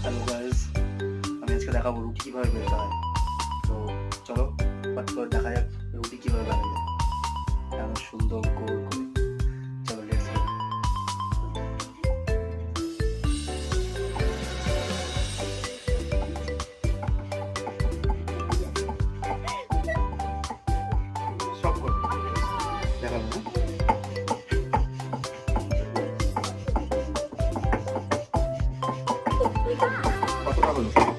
Hello guys, আমি আজকে দেখাবো রুটি কীভাবে বেলতে হয়। তো চলো পাট করে দেখা যাক রুটি কীভাবে বেলা যায়, এত সুন্দর গোল করে। চলো লেটস গো। সব করো দেখাবো না। কতটা হলো?